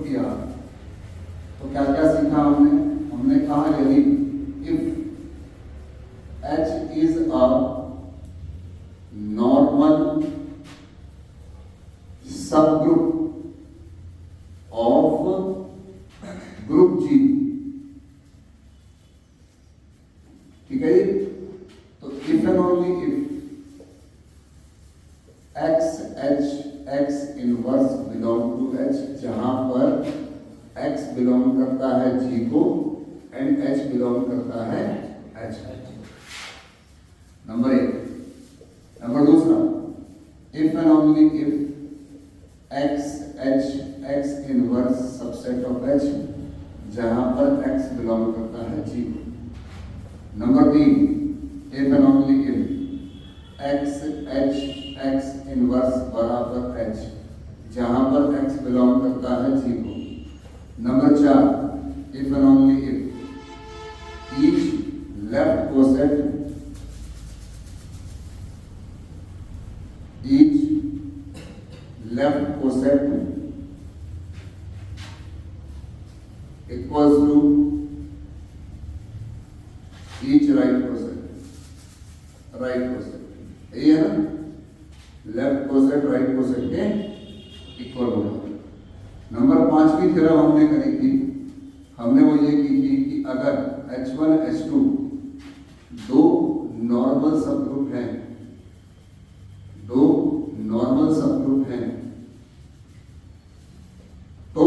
किया तो क्या क्या सीखा हमने कहा यदि if H is a normal subgroup of group G, ठीक है जी। तो if and only if X inverse belong to H, जहां पर X बिलोंग करता है G को एंड H बिलोंग करता है H। नंबर एक। नंबर दूसरा, if and only if X inverse subset of H, जहां पर X बिलोंग करता है G को। नंबर तीन, if and only if X inverse बराबर H, जहां पर X बिलोंग करता है G को। नंबर चार, if and only if each left coset equals to each right coset. यही है ना, लेफ्ट कोसेट राइट कोसेट के इक्वल होगा। नंबर पांचवी थ्योरम हमने करी थी, हमने वो ये की थी कि अगर H1 H2 दो नॉर्मल सबग्रुप हैं, तो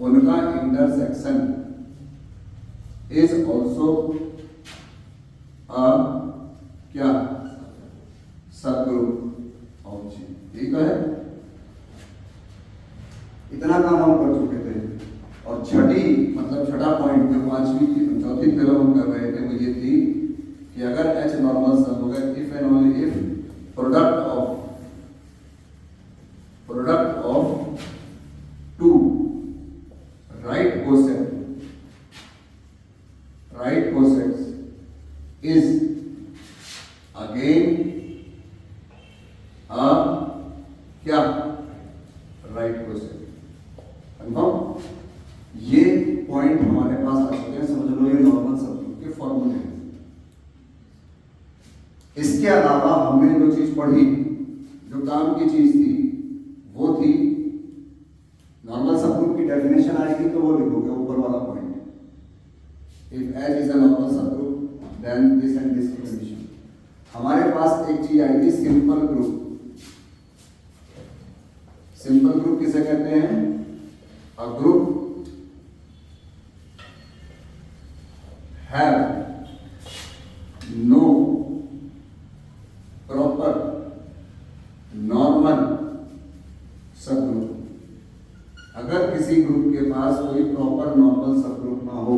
उनका इंटरसेक्शन इज ऑल्सो क्या सबग्रुप ऑफ G। ठीक है, इतना काम हम कर चुके थे। और छठा पॉइंट जो चौथी थ्योरम हम कर रहे थे वो ये थी कि अगर H नॉर्मल सब हो गए, if and only if product of two right cosets is again क्या राइट कोसेट। कंफर्म? ये पॉइंट हमारे पास आ चुके हैं, समझ लो ये नॉर्मल सबग्रुप के फॉर्मूले हैं। इसके अलावा हमने जो चीज पढ़ी, जो काम की चीज थी, वो थी नॉर्मल सबग्रुप की डेफिनेशन आएगी तो वो लिखोगे ऊपर वाला point, if H is a normal subgroup then this and this condition. हमारे पास एक चीज आई थी सिंपल ग्रुप। सिंपल ग्रुप किसे कहते हैं? A group have no proper normal subgroup. अगर किसी ग्रुप के पास कोई प्रॉपर नॉर्मल सबग्रुप ना हो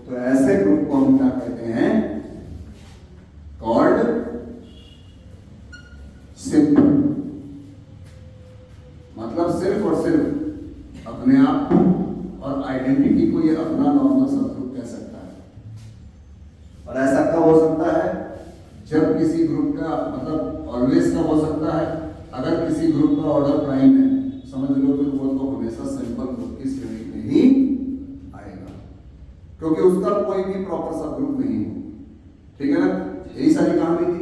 तो ऐसे ग्रुप को हम क्या कहते हैं? Called simple. मतलब सिर्फ और सिर्फ अपने आप और आइडेंटिटी को ये अपना नॉर्मल सबग्रुप कह सकता है। और ऐसा कब हो सकता है? जब किसी ग्रुप का मतलब ऑलवेज कब हो सकता है? अगर किसी ग्रुप का ऑर्डर प्राइम है, समझ लो फिर वो तो हमेशा सिंपल ग्रुप की श्रेणी में ही आएगा, क्योंकि उसका कोई भी प्रॉपर सबग्रुप नहीं है। ठीक है ना, यही सारी कहानी थी।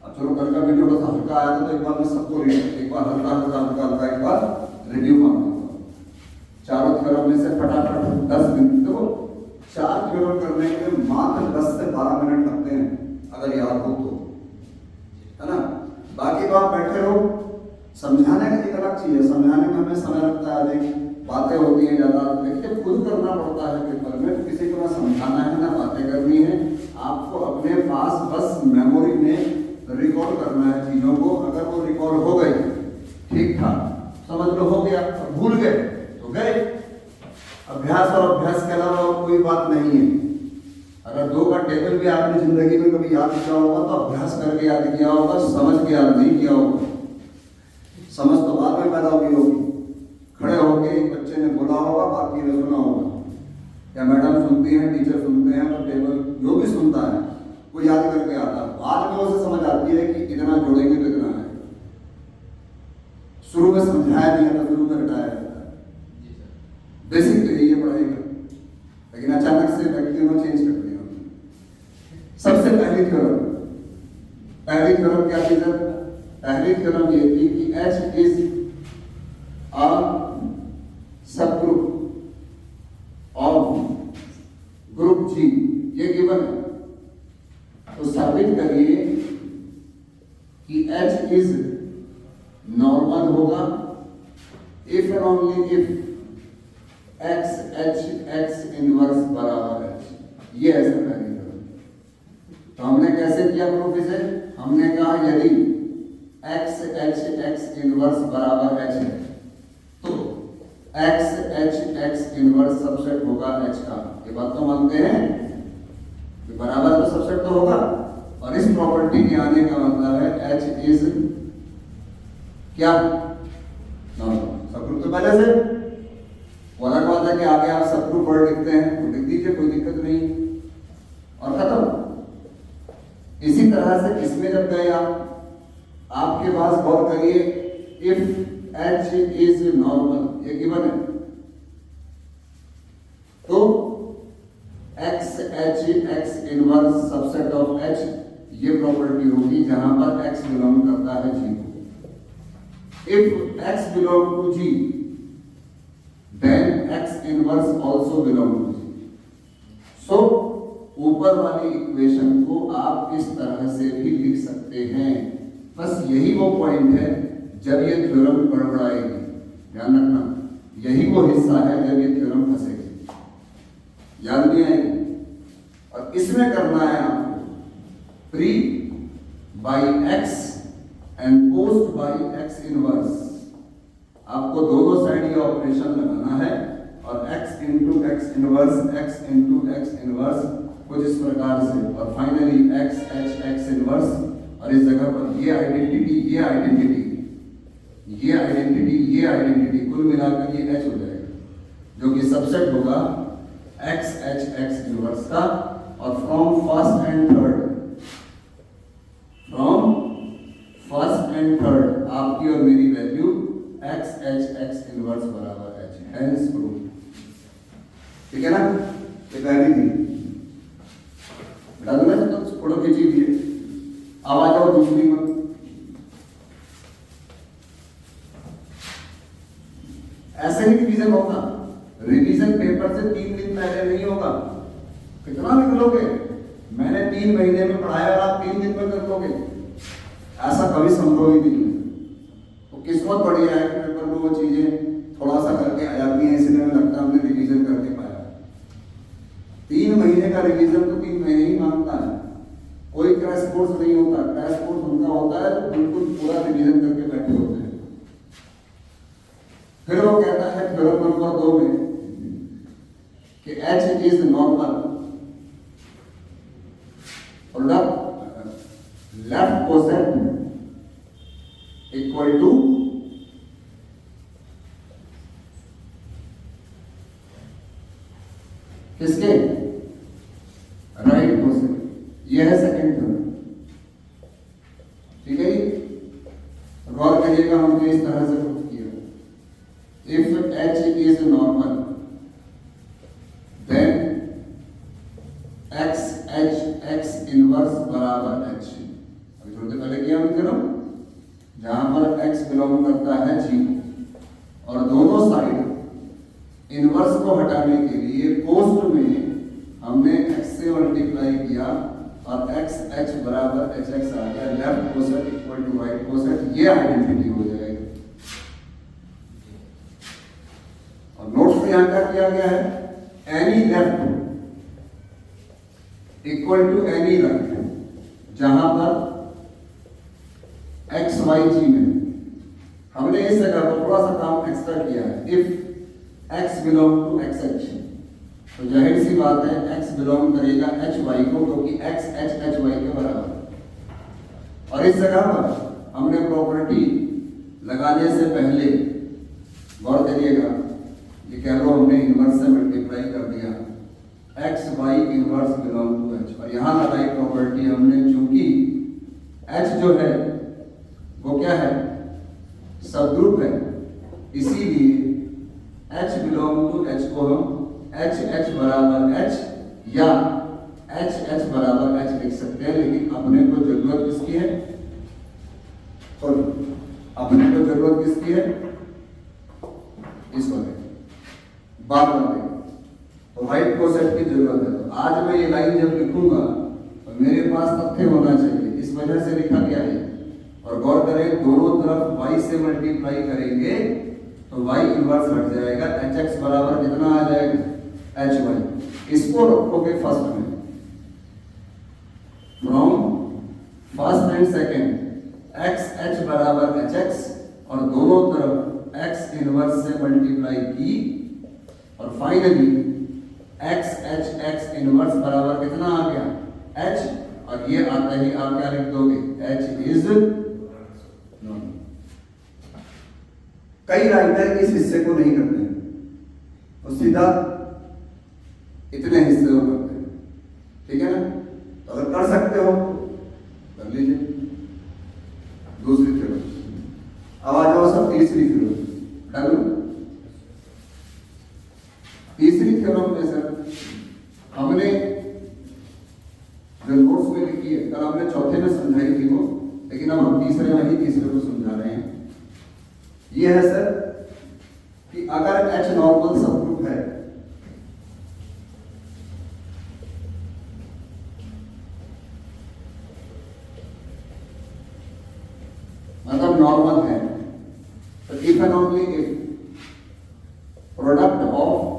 अब चलो कल का वीडियो थोड़ा सा हल्का आया था तो एक बार मैं सबको एक बार हल्का एक बार रिव्यू मार दूंगा। चारों थ्योरम में से फटाफट 10 मिनट, तो 4 थ्योरम करने के मात्र 10 से 12 मिनट लगते हैं अगर याद हो तो, है ना। बाकी तो आप बैठे रहो, समझाने का एक अलग चीज है, समझाने में हमें समय लगता है, बातें होती हैं ज्यादा, लेकिन खुद करना पड़ता है पेपर में। तो किसी को ना समझाना है ना बातें करनी है, आपको अपने पास बस मेमोरी में रिकॉल करना है चीजों को। अगर वो रिकॉल हो गई ठीक ठाक, समझ लो हो गया, और भूल गए तो गए। अभ्यास और अभ्यास के अलावा और कोई बात नहीं है। अगर 2 का टेबल भी आपने जिंदगी में कभी याद किया होगा तो अभ्यास करके याद किया होगा, समझ के याद नहीं किया होगा। समझ तो बाद में पैदा हुई होगी, खड़े होके एक बच्चे ने बोला होगा, बाकी ने सुना होगा, या मैडम सुनती हैं, टीचर सुनते हैं, तो टेबल जो भी सुनता है वो याद करके आता है। बाद में उसे समझ आती है कि इतना जोड़ेंगे तो इतना है। शुरू में समझाया नहीं था, शुरू में हटाया जाता है। बेसिक तो यही है पढ़ाई का, लेकिन अचानक से व्यक्तियों को चेंज कर दिया। सबसे पहली थ्योरम क्या थी सर? पहली थ्योरम ये थी कि H इज अ सब ग्रुप ऑफ ग्रुप G, ये गिवन है। तो साबित करिए कि H इज नॉर्मल होगा if and only if X H X inverse बराबर H। ये ऐसा पहली थ्योरम। तो हमने कैसे किया प्रूफ इसे? हमने कहा यदि X H X इनवर्स बराबर H है तो X H X inverse subset होगा H का। ये बात तो मानते हैं कि बराबर तो सबसेट तो होगा। और इस प्रॉपर्टी के आने का मतलब है H इज क्या? नॉर्मल। सबग्रुप तो पहले से वो अलग बात है कि आगे आप सबग्रुप वर्ड लिखते हैं तो लिख दीजिए, कोई दिक्कत नहीं और खत्म। इसी तरह से इसमें जब गए आपके पास गौर करिए, इफ H इज नॉर्मल, ये गिवन है, तो X H X inverse subset of H, ये प्रॉपर्टी होगी जहां पर X बिलोंग करता है G को। If X belong to G, then X inverse also belong to G. So ऊपर वाली इक्वेशन को आप इस तरह से भी लिख सकते हैं। बस यही वो पॉइंट है जब ये थ्योरम गड़बड़ाएगी, ध्यान रखना, यही वो हिस्सा है जब ये थ्योरम फंसेगी, याद नहीं आएगी। और इसमें करना है आपको pre by X and post by X inverse. आपको दोनों साइड ये ऑपरेशन लगाना है और X into X inverse, X into X inverse कुछ इस प्रकार से, और finally X H X inverse. और इस जगह पर ये आइडेंटिटी, ये आइडेंटिटी, ये आइडेंटिटी, ये आइडेंटिटी, कुल मिलाकर ये H हो जाएगा, जो कि सबसेट होगा X H X इनवर्स का। और from first and third, from first and third आपकी और मेरी value X H X inverse बराबर H, हेंस प्रूफ। ठीक है ना? ये पहली थी, बता दूं मैं तो फोटो खींची थी। अब आ जाओ दूसरी में। ऐसे ही रिवीजन होगा, रिवीजन पेपर से 3 दिन पहले नहीं होगा। कितना लिख लोगे? मैंने 3 महीने में पढ़ाया और आप 3 दिन में कर लोगे, ऐसा कभी संभव ही नहीं है। तो किस्मत बढ़िया है कि पेपर में वो चीजें थोड़ा सा करके आ जाती हैं, इसलिए हमें लगता है हमने रिवीजन करके पाया। 3 महीने का रिवीजन तो 3 महीने ही मांगता है, कोई क्रैश कोर्स नहीं होता। क्रैश कोर्स उनका होता है तो बिल्कुल पूरा रिवीजन करके बैठे होते हैं। फिर वो कहता है थ्योरम नंबर 2 में कि H is normal, left coset equal to किसके? Right coset. यह है सेकंड थ्योरम। ठीक है जी, गौर करिएगा, हमने इस तरह से प्रूफ किया। If H is normal then X H X inverse बराबर H। अभी थोड़ी देर पहले किया हमने थ्योरम, जहां पर X बिलोंग करता है G, और दोनों साइड इनवर्स को हटाने के लिए पोस्ट में हमने X से मल्टीप्लाई किया और X H बराबर H X आ गया। Left coset equal to right coset, ये आइडेंटिटी हो जाएगी। और नोट्स में यहां क्या किया गया है? Any left equal to any right, जहां पर X Y G में हमने इस जगह पर थोड़ा सा काम एक्स्ट्रा किया है। If X belong to X H, तो जाहिर सी बात है X बिलोंग करेगा H Y को, क्योंकि X H H Y के बराबर। और इस जगह पर हमने प्रॉपर्टी लगाने से पहले गौर करिएगा, ये कह लो हमने इनवर्स से मल्टीप्लाई कर दिया, X Y inverse belong to H, और यहां लगाई प्रॉपर्टी हमने, चूंकि H जो है वो क्या है? सब ग्रुप है, इसीलिए H बिलोंग टू H को हम H बराबर H या H बराबर H लिख सकते हैं। लेकिन अपने को जरूरत किसकी है? अपने को जरूरत किसकी है? इस वाले बात वाले, तो राइट कोसेट की जरूरत है। तो आज मैं ये लाइन जब लिखूंगा तो मेरे पास तथ्य होना चाहिए, इस वजह से लिखा गया है। और गौर करें, दोनों तरफ y से मल्टीप्लाई करेंगे तो y इनवर्स हट जाएगा, hx बराबर कितना आ जाएगा? hy। इसको रखोगे फर्स्ट में, from first and second x h बराबर hx, और दोनों तरफ x इनवर्स से मल्टीप्लाई की, और फाइनली x इनवर्स बराबर कितना आ गया? h, और ये आता ही आप क्या लिख दोगे? h is non. कई राइटर इस हिस्से को नहीं करते हैं, तो सीधा इतने हिस्से को करते हैं, ठीक है ना? तो अगर कर सकते हो कर लीजिए। दूसरी थ्योरम, अब आ जाओ सब तीसरी थ्योरम। तीसरी थ्योरम में सर हमने जो नोट्स में लिखी है, कल हमने चौथे में समझाई थी वो, लेकिन अब हम तीसरे में ही तीसरे को समझा रहे हैं। ये है सर कि अगर H नॉर्मल सबग्रुप है, मतलब नॉर्मल है, तो if and only if product of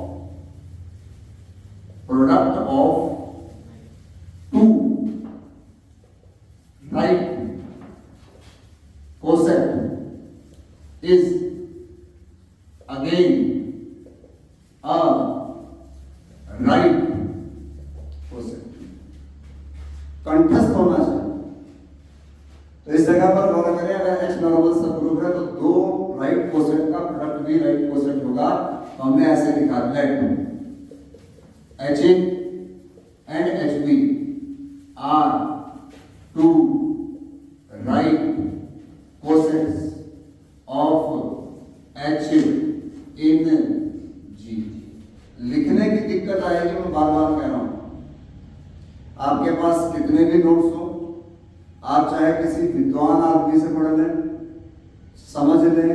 two right coset is again a right coset. कंठस्थ होना चाहिए। तो इस जगह पर गौर करें, अगर H नॉर्मल सबग्रुप है तो दो राइट कोसेट का प्रोडक्ट भी राइट कोसेट होगा। तो हमने ऐसे लिखा, late HA and HB are two right cosets of H in G। लिखने की दिक्कत आएगी, मैं बार बार कह रहा हूं। आपके पास कितने भी नोट्स हो, आप चाहे किसी विद्वान आदमी से पढ़ लें, समझ लें,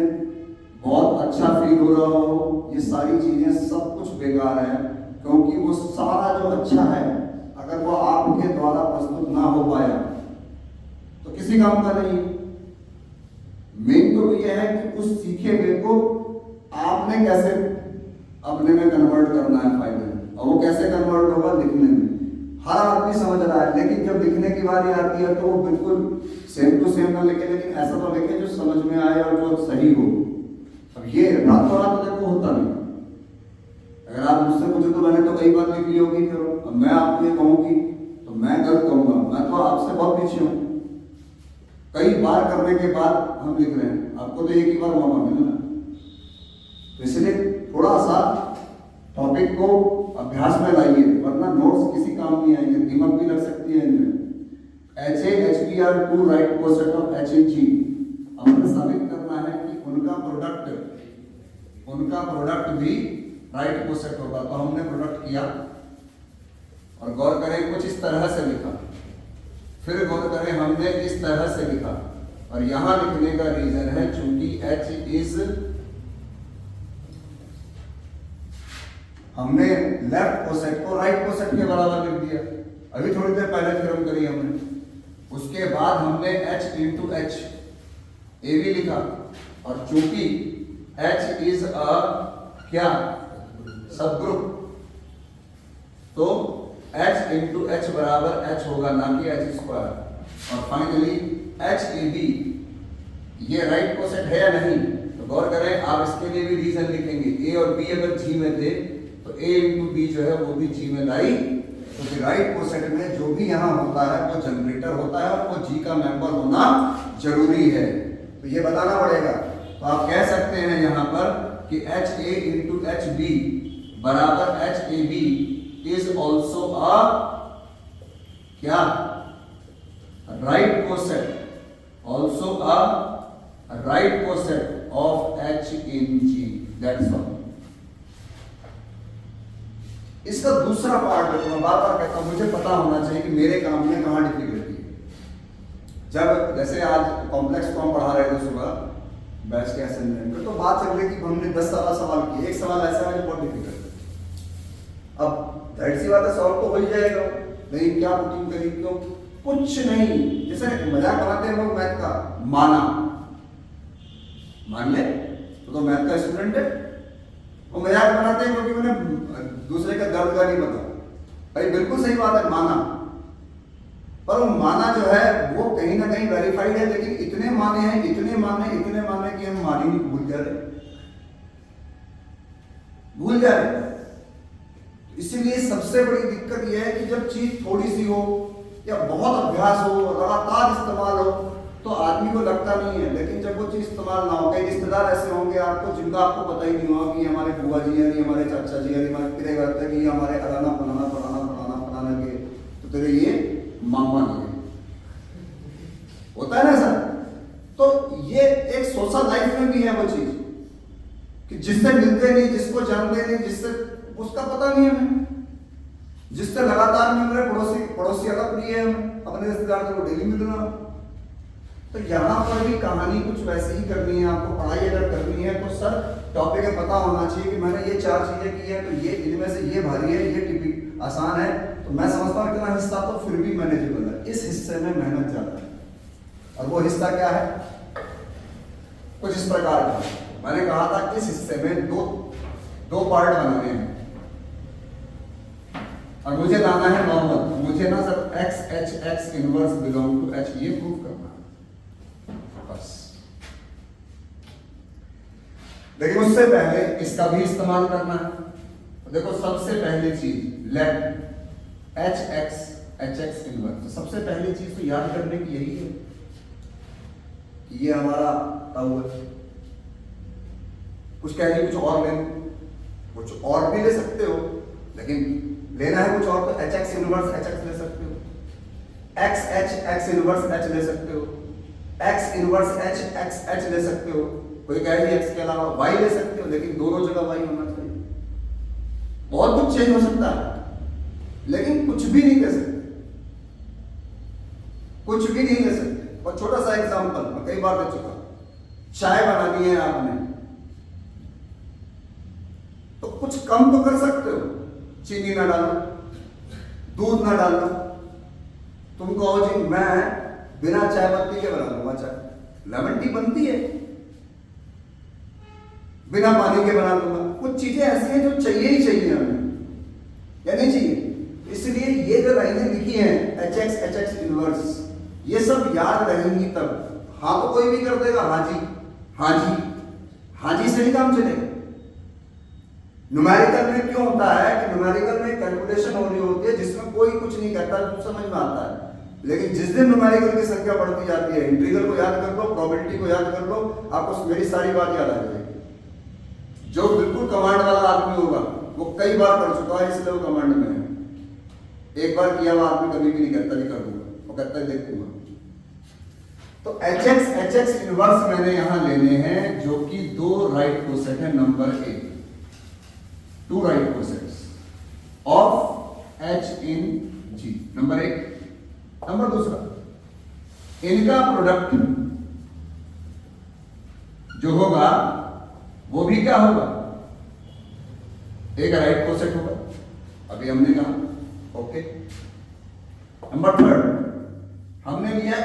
बहुत अच्छा फील हो रहा हो, ये सारी चीजें सब कुछ बेकार है, क्योंकि वो सारा जो अच्छा है अगर वो आपके द्वारा प्रस्तुत ना हो पाया तो किसी काम का नहीं। मेन तो ये है कि उस सीखे हुए को आपने कैसे अपने में कन्वर्ट करना है फाइनल, और वो कैसे कन्वर्ट होगा? लिखने में। हर आदमी समझ रहा है, लेकिन जब लिखने की बारी आती है तो वो बिल्कुल सेम टू सेम ना लिखे, लेकिन ऐसा तो लिखे जो समझ में आए और जो सही हो। अब ये रातों रात देखो होता नहीं। अगर आप मुझसे पूछो तो मैंने तो कई बार लिख ली होगी, अब मैं आपको ये कहूंगी तो मैं गलत कहूंगा, मैं तो आपसे बहुत पीछे हूं। कई बार करने के बाद हम लिख रहे हैं, आपको तो एक ही बार मौका मिलना। तो इसलिए थोड़ा सा टॉपिक को अभ्यास में लाइए, वरना नोट्स किसी काम नहीं आएंगे, दीमक भी लग सकती है इनमें। HA HB are two right coset of H in G। हमने साबित करना है कि उनका प्रोडक्ट भी राइट कोसेट होगा। तो हमने प्रोडक्ट किया, और गौर करें कुछ इस तरह से लिखा, फिर गौर करें हमने इस तरह से लिखा, और यहां लिखने का रीजन है चूंकि H इज, हमने लेफ्ट कोसेट को राइट कोसेट के बराबर लिख दिया। अभी थोड़ी देर पहले थ्योरम करी हमने, उसके बाद हमने H इंटू H ए भी लिखा, और चूंकि H इज अ क्या सबग्रुप, तो H इंटू H बराबर H होगा, ना कि H स्क्वायर। और फाइनली HAB ये राइट कोसेट है या नहीं? तो गौर करें, आप इसके लिए भी रीजन लिखेंगे। A और B अगर G में थे तो A इंटू B जो है वो भी G में लाई, क्योंकि राइट कोसेट में जो भी यहाँ होता है वो जनरेटर होता है, और वो G का मेंबर होना जरूरी है। तो ये बताना पड़ेगा। तो आप कह सकते हैं यहाँ पर कि HA इंटू HB बराबर HAB इज ऑल्सो अ क्या right coset, also a right coset of H in G, that's all. इसका दूसरा पार्ट है, मैं बार बार कहता हूं मुझे पता होना चाहिए कि मेरे काम में कहां डिफिकल्टी है। जब जैसे आज कॉम्प्लेक्स को हम पढ़ा रहे थे सुबह बैच के असाइनमेंट में, तो बात चल रही थी कि हमने 10 सवाल किए, एक सवाल ऐसा है जो बहुत डिफिकल्ट है। अब जाहिर सी बात है सॉल्व तो हो ही जाएगा, लेकिन क्या रूटीन करी, क्यों? कुछ नहीं। जैसे मजाक बनाते हैं लोग मैथ का, माना, मान ले तो मैथ का स्टूडेंट है, वो मजाक बनाते हैं क्योंकि उन्हें दूसरे का दर्द का नहीं पता। भाई बिल्कुल सही बात है, माना, पर वो माना जो है वो कहीं ना कहीं वेरीफाइड है, लेकिन इतने माने हैं, इतने माने कि हम मान ही नहीं, भूल जा रहे। इसीलिए सबसे बड़ी दिक्कत यह है कि जब चीज थोड़ी सी हो या बहुत अभ्यास हो, लगातार इस्तेमाल हो, तो आदमी को लगता नहीं है। लेकिन जब वो चीज इस्तेमाल ना हो, कई रिश्तेदार ऐसे होंगे आपको जिनका आपको पता ही नहीं होगा कि हमारे बुआ जी हैं, हमारे चाचा जी हैं, हमारे पिता करते हैं कि हमारे अलाना फलाना के, तो तेरे ये मामा नहीं होता है ना सर। तो ये एक सोशल लाइफ में भी है वो चीज कि जिससे मिलते नहीं, जिसको जानते नहीं, जिससे उसका पता नहीं हमें, जिससे लगातार मिल रहे पड़ोसी अलग प्रिय है हमें, अपने रिश्तेदार से डेली मिल रहा। तो यहाँ पर भी कहानी कुछ वैसे ही करनी है। आपको पढ़ाई अगर करनी है तो सर टॉपिक में पता होना चाहिए कि मैंने ये 4 चीजें की है, तो ये इनमें से ये भारी है, ये टिपिक आसान है, तो मैं समझता हूँ इतना हिस्सा तो फिर भी मैनेजेबल है, इस हिस्से में मेहनत ज्यादा है। और वो हिस्सा क्या है? कुछ इस प्रकार का मैंने कहा था, इस हिस्से में दो पार्ट बनाने हैं और मुझे लाना है नॉर्मल। मुझे ना sir x inverse belong to h ये प्रूव करना है बस। लेकिन उससे पहले इसका भी इस्तेमाल करना है। देखो सबसे पहली चीज लेट hx इनवर्स, तो सबसे पहली चीज तो याद करने की यही है कि ये हमारा ताऊ है। कुछ कह कुछ और ले, कुछ और भी ले सकते हो, लेकिन लेना है कुछ और तो hx इनवर्स hx ले सकते हो, x इनवर्स h ले सकते हो, x इनवर्स h ले सकते हो। कोई कहे x के अलावा y ले सकते हो, लेकिन दोनों जगह y होना चाहिए। बहुत कुछ चेंज हो सकता है, लेकिन कुछ भी नहीं ले सकते, कुछ भी नहीं ले सकते। और छोटा सा एग्जांपल मैं कई बार दे चुका, चाय बनानी है आपने तो कुछ कम तो कर सकते हो, चीनी ना डालना, दूध ना डालना। तुम कहो जी मैं बिना चाय पत्ती के बना दूंगा चाय, लेमन टी बनती है, बिना पानी के बना दूंगा। कुछ चीजें ऐसी हैं जो चाहिए ही चाहिए हमें, या नहीं चाहिए। इसलिए ये जो लाइनें लिखी हैं hx इनवर्स, ये सब याद रहेंगी तब। हाँ तो कोई भी कर देगा, हाँ जी से ही काम चलेगा। न्यूमेरिकल में क्यों होता है कि न्यूमेरिकल में कैलकुलेशन हो रही होती है जिसमें कोई कुछ नहीं करता, तो समझ में आता है। लेकिन जिस दिन न्यूमेरिकल की संख्या बढ़ती जाती है, इंटीग्रल को याद कर लो, प्रोबेबिलिटी को याद कर लो, आपको मेरी सारी बात याद आ जाएगी। जो बिल्कुल कमांड वाला आदमी होगा वो कई बार कर चुका है, इसलिए वो कमांड में है। एक बार किया हुआ आदमी कभी भी नहीं करता, नहीं कर दूंगा, वो कहता है देखूंगा। तो hx इनवर्स मैंने यहां लेने हैं जो कि 2 राइट कोसेट है। Number 1 2 right cosets of h in g, number 1। Number 2 इनका प्रोडक्ट जो होगा वो भी क्या होगा? एक राइट कोसेट होगा, अभी हमने कहा ओके। नंबर 3 हमने लिया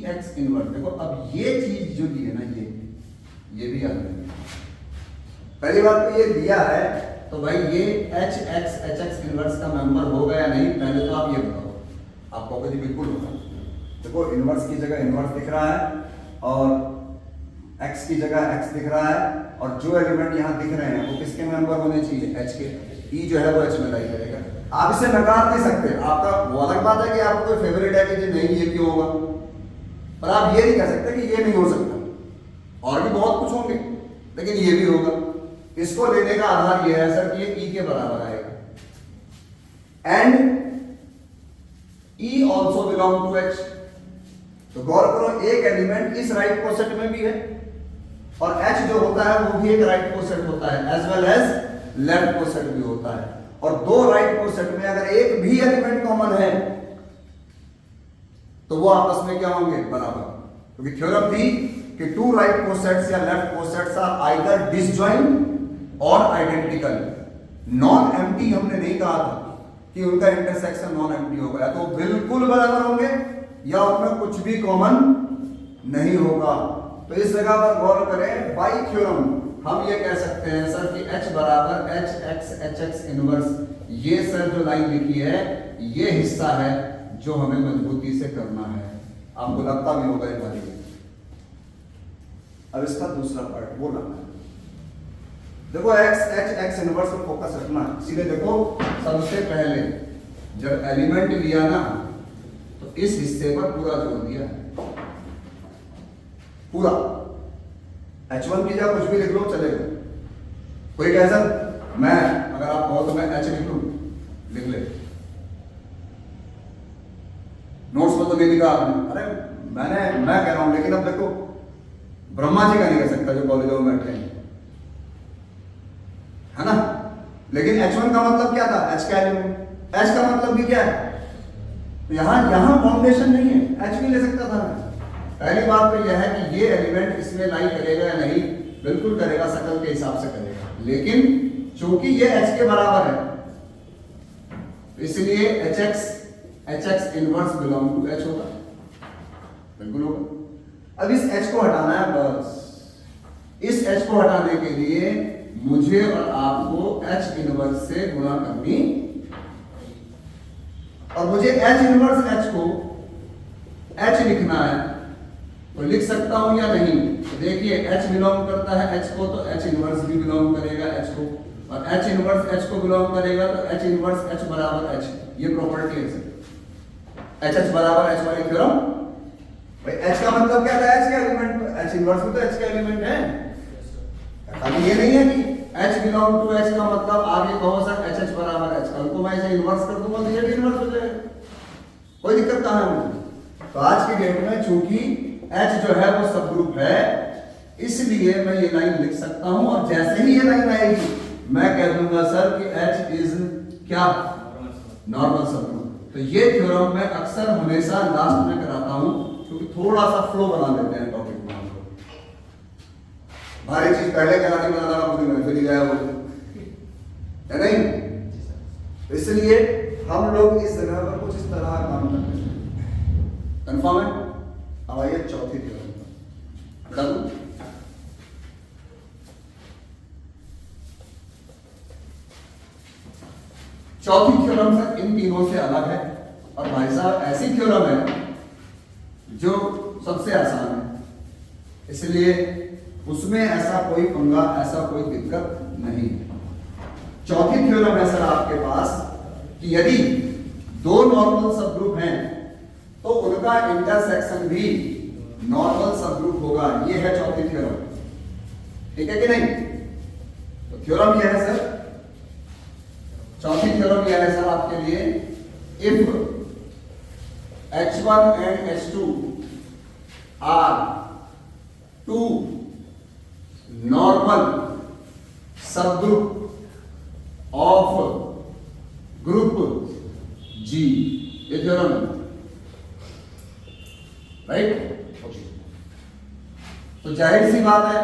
ex इनवर्स। देखो अब ये चीज जो दी है ना, ये भी याद रखिए। पहली बात तो ये दिया है तो भाई ये hx इनवर्स का मेंबर होगा या नहीं, पहले तो आप ये बताओ। आप कहोगे जी बिल्कुल होगा। देखो इनवर्स की जगह इनवर्स दिख रहा है और x की जगह x दिख रहा है, और जो एलिमेंट यहाँ दिख रहे हैं वो किसके मेंबर होने चाहिए? h के। e जो है वो h में लाई करेगा। आप इसे नकार नहीं सकते, आपका वो अलग बात है कि आपको कोई फेवरेट है कि नहीं ये क्यों होगा, पर आप ये नहीं कह सकते कि ये नहीं हो सकता। और भी बहुत कुछ होंगे लेकिन ये भी होगा। इसको लेने का आधार ये है सर कि ये e के बराबर आएगा and e also belong to h। तो गौर करो एक एलिमेंट इस राइट कोसेट में भी है और H जो होता है वो भी एक राइट कोसेट होता है as well as left coset भी होता है। और दो राइट कोसेट में अगर एक भी एलिमेंट कॉमन है तो वो आपस में क्या होंगे, बराबर। क्योंकि थ्योरम थी कि टू राइट कोसेट्स या left cosets are either disjoint और आइडेंटिकल। नॉन एम्प्टी हमने नहीं कहा था कि उनका इंटरसेक्शन नॉन एम्प्टी होगा, तो बिल्कुल बराबर होंगे या उनमें कुछ भी कॉमन नहीं होगा। तो इस जगह पर गौर करें, बाई थ्योरम हम ये कह सकते हैं सर कि H बराबर HX इनवर्स, ये सर जो लाइन लिखी है ये हिस्सा है जो हमें मजबूती से करना है। आपको लगता भी होगा ये बारी। अब इसका दूसरा पार्ट वो लाना है। देखो HX इनवर्स पर फोकस रखना, इसीलिए देखो सबसे पहले जब एलिमेंट लिया ना तो इस हिस्से पर पूरा जोड़ दिया, पूरा। H1 की जगह कुछ भी लिख लो चलेगा, कोई कहे सर मैं, अगर आप कहो तो मैं H लिख लूं, लिख ले। नोट्स में तो नहीं लिखा आपने, अरे मैं कह रहा हूं, लेकिन अब देखो ब्रह्मा जी का नहीं कह सकता जो कॉलेजों में बैठे हैं, है ना। लेकिन H1 का मतलब क्या था, H का एलिमेंट, H का मतलब भी क्या है, यहां फाउंडेशन नहीं है, H भी ले सकता था। पहली बात तो यह है कि ये एलिमेंट इसमें लाई करेगा या नहीं, बिल्कुल करेगा, शकल के हिसाब से करेगा, लेकिन चूंकि ये H के बराबर है इसलिए HX inverse belong to H होगा, बिल्कुल होगा। अब इस H को हटाना है, बस इस H को हटाने के लिए मुझे और आपको H इनवर्स से गुणा करनी, और मुझे H इनवर्स H को H लिखना है तो लिख सकता हूं या नहीं। तो देखिए H बिलोंग करता है H को, तो H इनवर्स भी बिलोंग करेगा H को, और H इनवर्स H को बिलोंग करेगा तो H इनवर्स H बराबर H, ये प्रॉपर्टी है सर। HH बराबर H वाली थ्योरम। भाई H का मतलब क्या था, H का एलिमेंट, H इनवर्स भी तो H का एलिमेंट है। खाली ये नहीं है कि H बिलोंग टू H का मतलब आगे कहो सर HH बराबर H, कल को मैं इसे इनवर्स कर दूंगा तो ये भी इनवर्स हो जाएगा, कोई दिक्कत कहां है मुझे। तो आज की डेट में चूंकि H जो है वो सब ग्रुप है, इसलिए मैं ये लाइन लिख सकता हूं, और जैसे ही ये लाइन आएगी मैं कह दूंगा सर कि H इज क्या, नॉर्मल सब ग्रुप। तो ये थ्योरम मैं अक्सर हमेशा लास्ट में कराता हूं, क्योंकि थोड़ा सा फ्लो बना देते हैं टॉपिक में। भारी चीज पहले करानी बना लगा, पूरी महफिल ही गया वो, है नहीं। इसलिए हम लोग इस जगह पर कुछ इस तरह का काम करते हैं। कंफर्म है। अब आइए चौथी थ्योरम बता दूं। चौथी थ्योरम सर इन तीनों से अलग है, और भाई साहब ऐसी थ्योरम है जो सबसे आसान है, इसलिए उसमें ऐसा कोई पंगा, ऐसा कोई दिक्कत नहीं। चौथी थ्योरम है सर आपके पास कि यदि दो नॉर्मल सब ग्रुप हैं तो उनका इंटरसेक्शन भी नॉर्मल सब ग्रुप होगा। ये है चौथी थ्योरम, ठीक है कि नहीं। तो थ्योरम यह है सर, चौथी थ्योरम यह है सर आपके लिए, if H1 and H2 are two normal subgroup of group G, ये थ्योरम है, राइट। तो जाहिर सी बात है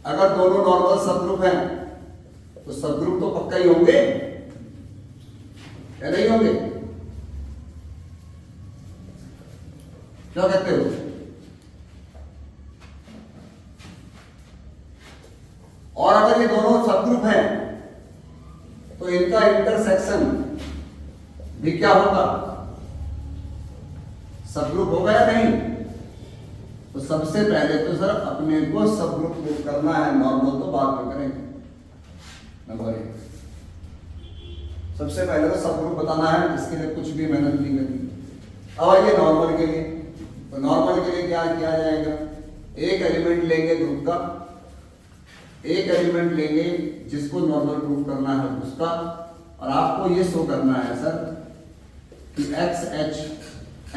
अगर दोनों नॉर्मल सब ग्रुप हैं तो सब ग्रुप तो पक्का ही होंगे, या नहीं होंगे, क्या कहते हो। और अगर ये दोनों सब ग्रुप हैं तो इनका इंटरसेक्शन भी क्या होगा, सब ग्रुप होगा या नहीं। तो सबसे पहले तो सर अपने को सब ग्रुप मूव करना है, नॉर्मल तो बाद में करेंगे। नंबर 1, सबसे पहले तो सब ग्रुप बताना है, जिसके लिए कुछ भी मेहनत नहीं करनी। अब आइए नॉर्मल के लिए। तो नॉर्मल के लिए क्या किया जाएगा, एक एलिमेंट लेंगे ग्रुप का, एक एलिमेंट लेंगे जिसको नॉर्मल प्रूव करना है उसका, और आपको ये शो करना है सर कि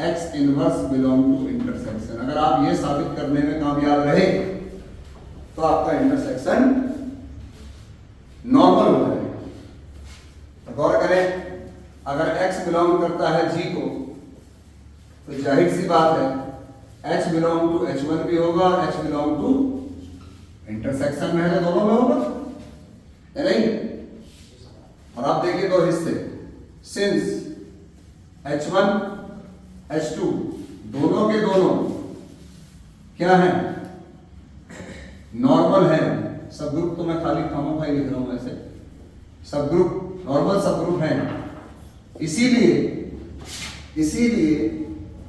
X inverse belong to intersection. अगर आप ये साबित करने में कामयाब रहे तो आपका इंटरसेक्शन नॉर्मल हो जाएगा। तो गौर करें, अगर x बिलोंग करता है g को तो जाहिर सी बात है h बिलोंग टू h1 भी होगा, h बिलोंग टू इंटरसेक्शन में है तो दोनों में होगा, है नहीं? और आप देखिए दो हिस्से, सिंस h1 h2 दोनों के दोनों क्या है, नॉर्मल है। सब ग्रुप तो मैं खाली खामोखा लिख रहा हूं, ऐसे सब ग्रुप नॉर्मल सब ग्रुप है। इसीलिए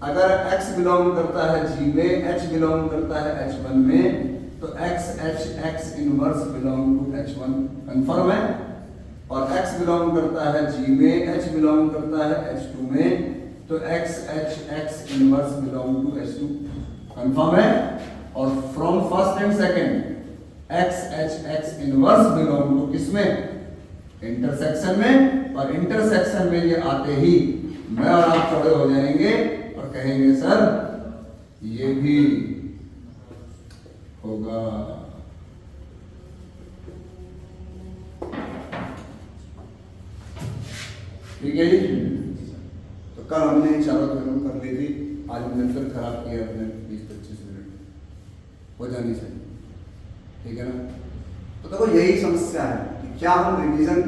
अगर x बिलोंग करता है g में, h बिलोंग करता है h1 में, तो x inverse belong to h1 confirm है, और x बिलोंग करता है g में, h बिलोंग करता है h2 में, तो x inverse belong to h2 confirm है। और from first and second x inverse belong to किसमें, इंटरसेक्शन में, और इंटरसेक्शन में ये आते ही मैं और आप खड़े हो जाएंगे और कहेंगे सर ये भी होगा। ठीक है जी। तो कल हमने चारों थ्योरम कर ली थी, आज हमने फिर खराब किया अपने 20-25 मिनट, हो जानी चाहिए, ठीक है ना? तो देखो यही समस्या है कि क्या हम रिवीजन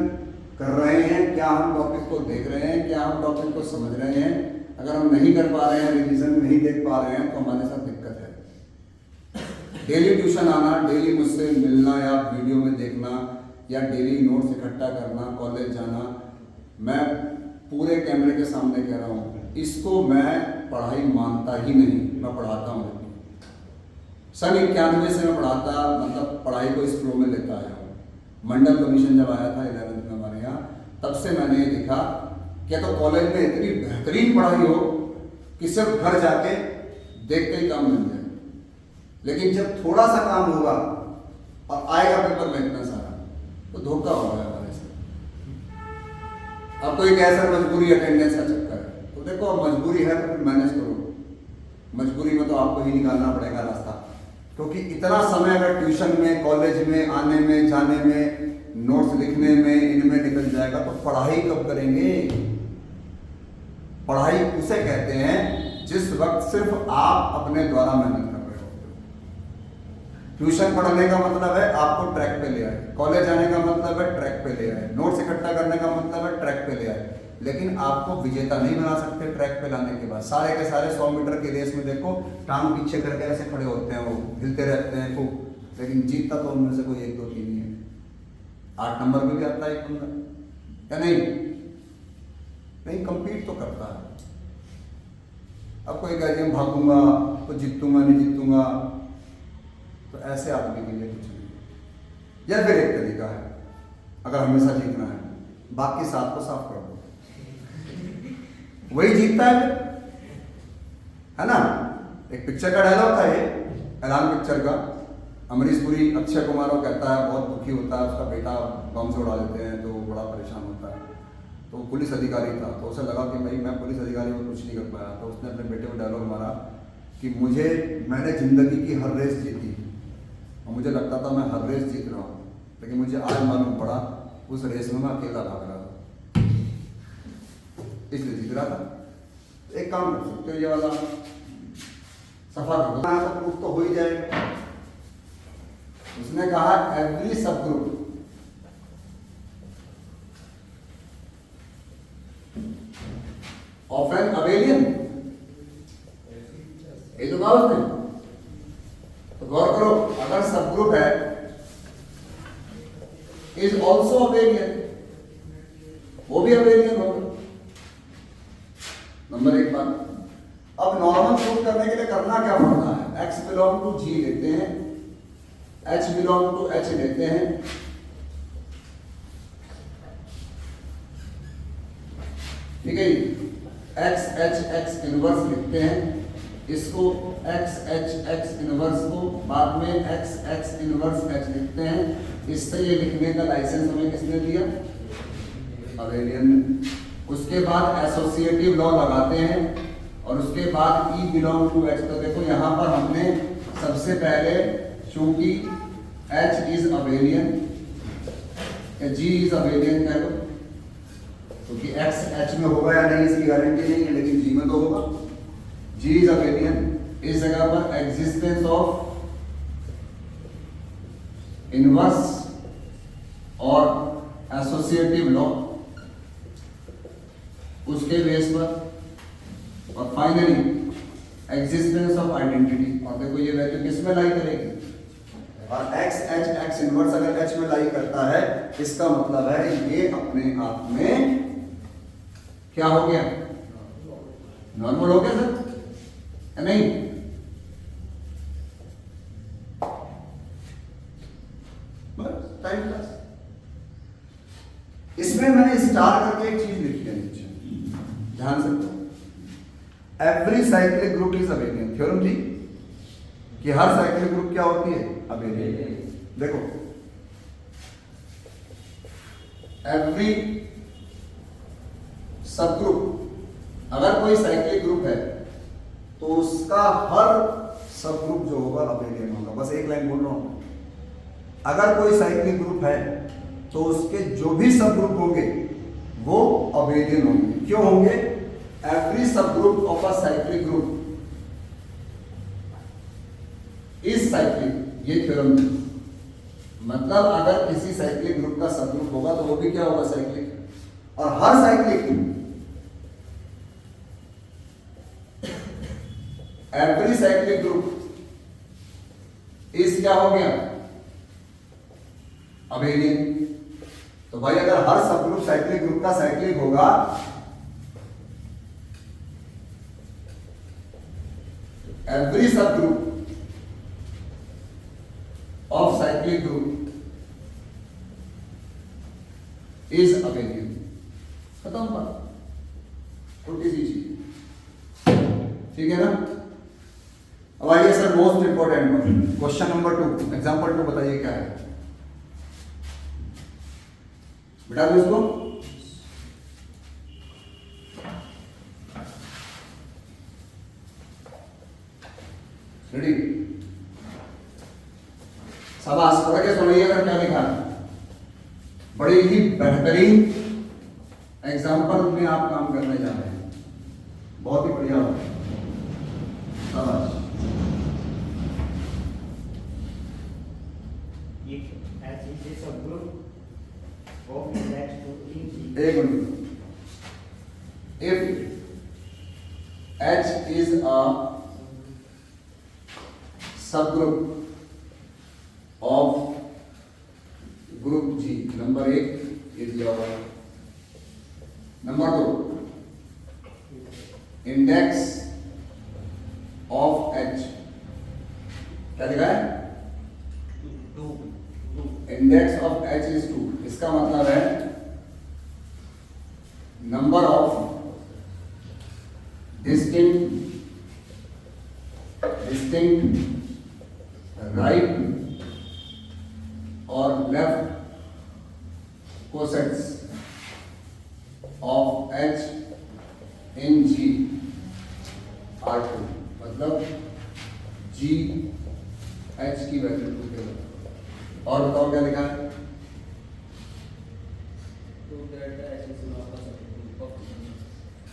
कर रहे हैं, क्या हम टॉपिक को देख रहे हैं, क्या हम टॉपिक को समझ रहे हैं। अगर हम नहीं कर पा रहे हैं, रिवीजन नहीं देख पा रहे हैं, तो हमारे साथ दिक्कत है। डेली ट्यूशन आना, डेली मुझसे मिलना या वीडियो में देखना या डेली नोट्स इकट्ठा करना, कॉलेज जाना, मैं पूरे कैमरे के सामने कह रहा हूँ, इसको मैं पढ़ाई मानता ही नहीं। मैं पढ़ाता हूँ, सन 91 से मैं पढ़ाता, मतलब पढ़ाई को इस फ्लो में लेता आया हूँ। मंडल कमीशन जब आया था 11th में हमारे यहाँ, तब से मैंने ये देखा क्या तो कॉलेज में इतनी बेहतरीन पढ़ाई हो कि सिर्फ घर जाके देखते ही काम मिल जाए, लेकिन जब थोड़ा सा काम होगा और आएगा पेपर में इतना सारा, तो धोखा हो रहा है हमारे से। अब तो एक ऐसा मजबूरी अटेंडेंस का चक्कर है, तो देखो अब मजबूरी है तो फिर मैनेज करो। मजबूरी में तो आपको ही निकालना पड़ेगा रास्ता, क्योंकि इतना समय अगर ट्यूशन में, कॉलेज में, आने में, जाने में, नोट्स लिखने में, इनमें निकल जाएगा तो पढ़ाई कब करेंगे? पढ़ाई उसे कहते हैं जिस वक्त सिर्फ आप अपने द्वारा मेहनत कर रहे हो। ट्यूशन पढ़ने का मतलब है आपको ट्रैक पे ले आए, कॉलेज जाने का मतलब है ट्रैक पे ले आए, नोट्स इकट्ठा करने का मतलब है ट्रैक पे ले आए, लेकिन आपको विजेता नहीं बना सकते ट्रैक पे लाने के बाद। सारे के सारे 100 मीटर की रेस में देखो, टांग पीछे करके ऐसे खड़े होते हैं, वो हिलते रहते हैं खूब, लेकिन जीतता तो उनमें से कोई 1, 2, 3 ही है। 8 नंबर में भी आता है एक बंदा, या नहीं कम्पीट तो करता है। अब कोई कहे मैं भागूंगा तो जीतूंगा, नहीं जीतूंगा, तो ऐसे आदमी के लिए कुछ नहीं। या फिर एक तरीका है, अगर हमेशा जीतना है, बाकी 7 को साफ कर दो, वही जीतता है ना? एक पिक्चर का डायलॉग था ये, ऐलान पिक्चर का, अमरीश पुरी अक्षय कुमार को कहता है, बहुत दुखी होता है, उसका बेटा बम से उड़ा देते हैं तो बड़ा परेशान होता है। तो पुलिस अधिकारी था, तो उसे लगा कि भाई मैं पुलिस अधिकारी को कुछ नहीं कर पाया, तो उसने अपने बेटे को डायलॉग मारा कि मैंने जिंदगी की हर रेस जीती और मुझे लगता था मैं हर रेस जीत रहा हूँ, लेकिन मुझे आज मालूम पड़ा उस रेस में मैं अकेला भाग रहा था, इसलिए जीत रहा था। एक काम कर सकते हो, ये वाला सफा कर दो, प्रूफ तो हो ही जाएगा। उसने कहा every subgroup of an abelian, ये तो कहा उसने। तो गौर करो, अगर सब ग्रुप है इज ऑल्सो अबेलियन, वो भी अबेलियन होगा। नंबर 1 बात। अब नॉर्मल प्रूफ करने के लिए करना क्या पड़ता है? x बिलोंग टू g लेते हैं, h बिलोंग टू h लेते हैं, ठीक है? x h x इनवर्स लिखते हैं, इसको x h x इनवर्स को बाद में x x इनवर्स h लिखते हैं। इससे ये लिखने का लाइसेंस हमें किसने दिया? अबेलियन ने। उसके बाद एसोसिएटिव लॉ लगाते हैं और उसके बाद E बिलोंग टू H। तो देखो यहाँ पर हमने सबसे पहले, चूंकि H इज अबेलियन या G इज अबेलियन कह लो, क्योंकि X H में होगा या नहीं इसकी गारंटी नहीं है, लेकिन G में तो होगा। G इज अबेलियन, इस जगह पर एग्जिस्टेंस ऑफ इनवर्स और एसोसिएटिव लॉ उसके बेस पर, और फाइनली एग्जिस्टेंस ऑफ आइडेंटिटी। और देखो ये वैल्यू किस में लाई करेगी, और एक्स एच एक्स इनवर्स अगर एच में लाई करता है, इसका मतलब है ये अपने आप में क्या हो गया, नॉर्मल हो गया सर या नहीं। बस टाइम क्लास। इसमें मैंने स्टार करके एक चीज लिखी है नीचे, ध्यान से दो। Every cyclic group is abelian, theorem थी कि हर साइक्लिक ग्रुप क्या होती है, अबेलियन। देखो एवरी सब ग्रुप, अगर कोई साइक्लिक ग्रुप है तो उसका हर सब ग्रुप जो होगा अबेलियन होगा। बस एक लाइन बोल रहा हूं, अगर कोई साइक्लिक ग्रुप है तो उसके जो भी सब ग्रुप होंगे वो अबेलियन होंगे। क्यों होंगे, every subgroup of a cyclic group is cyclic, ये थ्योरम है। मतलब अगर किसी साइक्लिक ग्रुप का सब ग्रुप होगा तो वो भी क्या होगा, साइक्लिक। और हर cyclic, every cyclic group is क्या हो गया, अबेलियन। तो भाई अगर हर सब ग्रुप साइक्लिक ग्रुप का साइक्लिक होगा, every subgroup of cyclic group is abelian. खत्म बात, छोटी सी चीज, ठीक है ना। अब आइए sir most important question number 2, example 2 बताइए क्या है बेटा इसको। रेडी, शाबाश, पढ़ के सुनिएगा क्या लिखा है। बड़ी ही बेहतरीन एग्जाम्पल में आप काम करने जा रहे हैं, बहुत ही बढ़िया, शाबाश। एक minute, if H is a subgroup of group G, number 1 ये दिया हुआ है। नंबर 2, इंडेक्स ऑफ H क्या लिखा है, 2, इंडेक्स ऑफ H इज 2। इसका मतलब है नंबर ऑफ distinct right और left cosets of H in G are 2। मतलब G H की वैल्यू 2 के बराबर। और बताओ क्या लिखा है,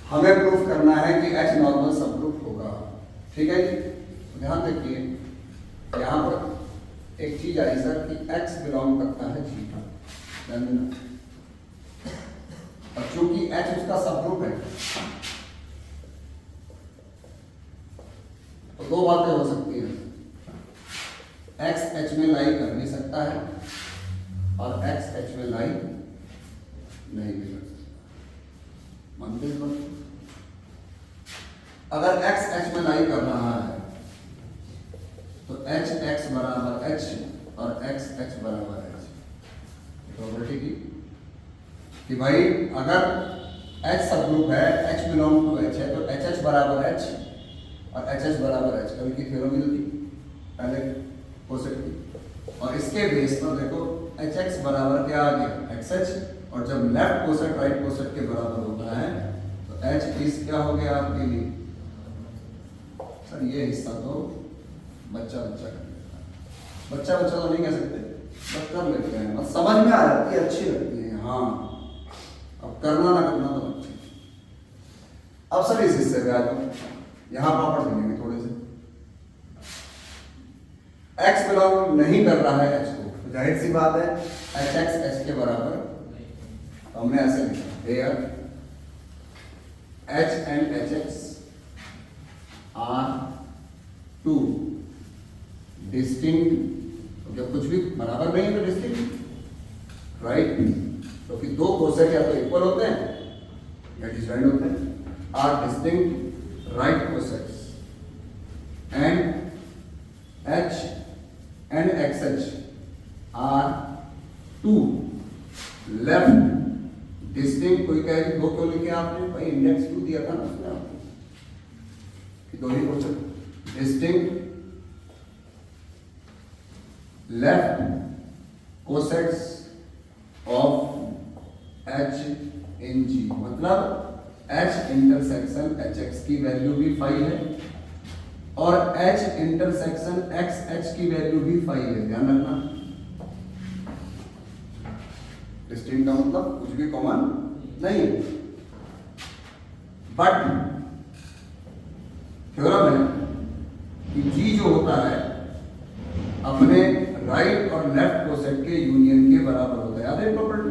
हमें प्रूफ करना है कि H नॉर्मल सब ग्रुप होगा, ठीक है जी। ध्यान रखिए, यहां पर एक चीज आई सर कि X बिलोंग करता है G का, ध्यान देना। और चूंकि H उसका सब ग्रुप है तो दो बातें हो सकती है, X H में लाई कर नहीं सकता है और X H में लाई नहीं भी कर सकता। मानते हैं बात? अगर X H में लाई कर रहा है तो H X बराबर H और X H बराबर H, प्रॉपर्टी की कि भाई अगर H सब ग्रुप है, H बिलोंग टू H है, तो H H बराबर H और H H बराबर H, कल की थ्योरम मिलती पहले हो सकती। और इसके बेस पर देखो H X बराबर क्या आ गया, X H, और जब लेफ्ट कोसेट राइट कोसेट के बराबर होता है तो H इज क्या हो गया आपके लिए, सर ये हिस्सा तो बच्चा कर लेता है, बच्चा बच्चा तो नहीं कह सकते, बस कर लेते हैं, बस समझ में आ जाती है, अच्छी लगती है। हाँ, अब करना ना करना तो अच्छी। अब सर इस हिस्से पे आ जाओ, यहाँ पापड़ बनेंगे थोड़े से। x बिलोंग नहीं कर रहा है h को, तो जाहिर सी बात है एच एक्स एच के बराबर, तो हमने ऐसे लिखा here h and H x are two distinct, तो जब कुछ भी बराबर नहीं है तो डिस्टिंक्ट, राइट। तो फिर दो कोसेट या तो इक्वल होते हैं या डिफरेंट होते हैं, are distinct right cosets and H and x H are two left distinct. कोई कहे दो क्यों लिखे आपने, भाई इंडेक्स 2 दिया था ना उसमें आपने कि दो ही coset distinct left cosets of H in G, मतलब एच इंटरसेक्शन एच एक्स की वैल्यू भी 5 है और एच इंटरसेक्शन एक्स एच की वैल्यू भी 5 है, ध्यान रखना। डिस्टिंक्ट का मतलब कुछ भी कॉमन नहीं है, बट थ्योरम है कि जी जो होता है अपने राइट और लेफ्ट कोसेट के यूनियन के बराबर होता है। याद है प्रॉपर्टी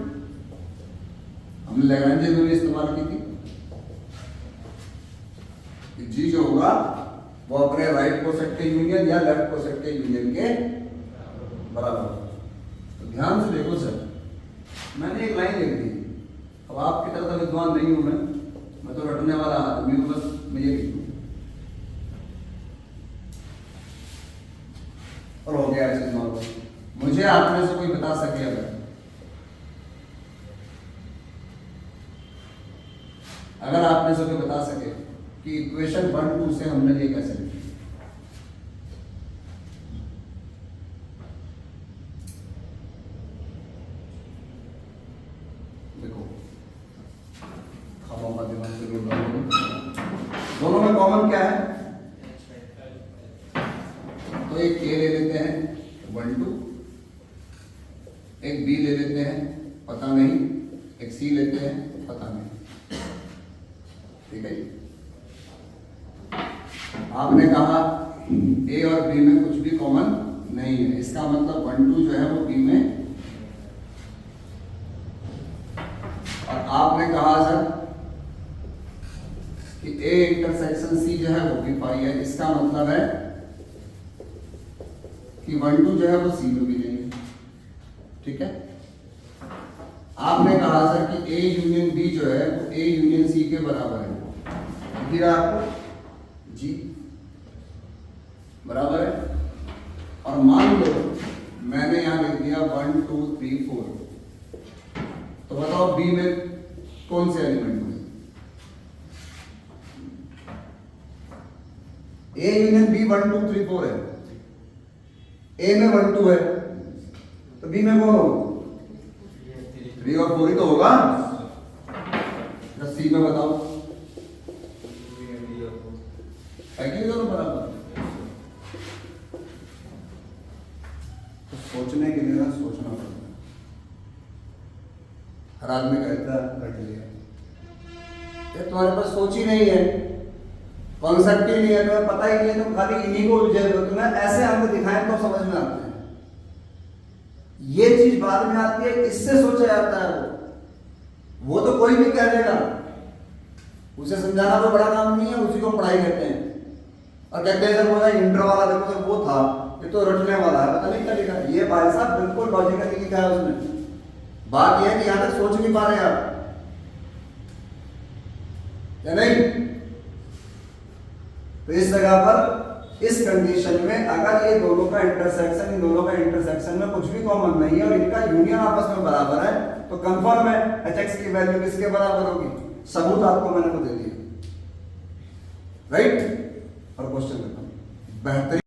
हमने लैग्रेंज में भी इस्तेमाल की थी कि जी जो होगा वो अपने राइट कोसेट के यूनियन या लेफ्ट कोसेट के यूनियन के बराबर। तो ध्यान से देखो सर, मैंने एक लाइन लिख दी, अब आपकी तरह विद्वान नहीं हूं मैं तो रटने वाला आदमी हूं, बस मैं ये लिखूं और हो गया चीज नॉर्मल। मुझे आप में से कोई बता सके अगर आप में से कोई बता सके कि इक्वेशन 1-2 से हमने ये कैसे लिखी। देखो खामों का दिमाग से दोनों में कॉमन क्या है, तो एक ए ले लेते हैं 1-2, एक बी ले लेते हैं पता नहीं, एक सी लेते हैं पता नहीं, ठीक है। आपने कहा ए और बी में कुछ भी कॉमन नहीं है, इसका मतलब 1-2 जो है वो बी में, और आपने कहा सर कि ए इंटरसेक्शन सी जो है वो भी 5 है, इसका मतलब है कि 1-2 जो है वो सी में भी नहीं है, ठीक है। आपने कहा सर कि ए यूनियन बी जो है वो ए यूनियन सी के बराबर है, फिर आपको जी बराबर है, और मान लो मैंने यहां लिख दिया 1 2 3 4, तो बताओ बी में कौन से एलिमेंट हुए, ए यूनियन बी 1 2 3 4 है, ए में 1 2 है तो बी में कौन होगा 3 और 4 ही तो होगा। सी में बताओ है कि दोनों बराबर, तो सोचने के लिए ना सोचना पड़ता है। हर आदमी कहता है रट लिया, ये तुम्हारे पास सोच ही नहीं है, कॉन्सेप्ट ही नहीं है, तुम्हें पता ही नहीं है, तुम खाली इन्हीं को उलझे हो, तुम्हें ऐसे अंक दिखाएं तो समझ में आते हैं, ये चीज बाद में आती है, इससे सोचा जाता है। वो तो कोई भी कह देगा, उसे समझाना कोई बड़ा काम नहीं है, उसी को पढ़ाई कहते हैं। और कहते हैं सर वो इंटर वाला देखो सर वो था, ये तो रटने वाला है, पता नहीं क्या लिखा, ये भाई साहब बिल्कुल लॉजिकली लिखा है उसने। बात यह है कि यहां तक सोच नहीं पा रहे आप या नहीं। तो इस जगह पर इस कंडीशन में अगर ये दोनों का इंटरसेक्शन, इन दोनों का इंटरसेक्शन में कुछ भी कॉमन नहीं है और इनका यूनियन आपस में बराबर है, तो कंफर्म है hx की वैल्यू किसके बराबर होगी। सबूत आपको मैंने को दे दिया, राइट। और क्वेश्चन बेहतरीन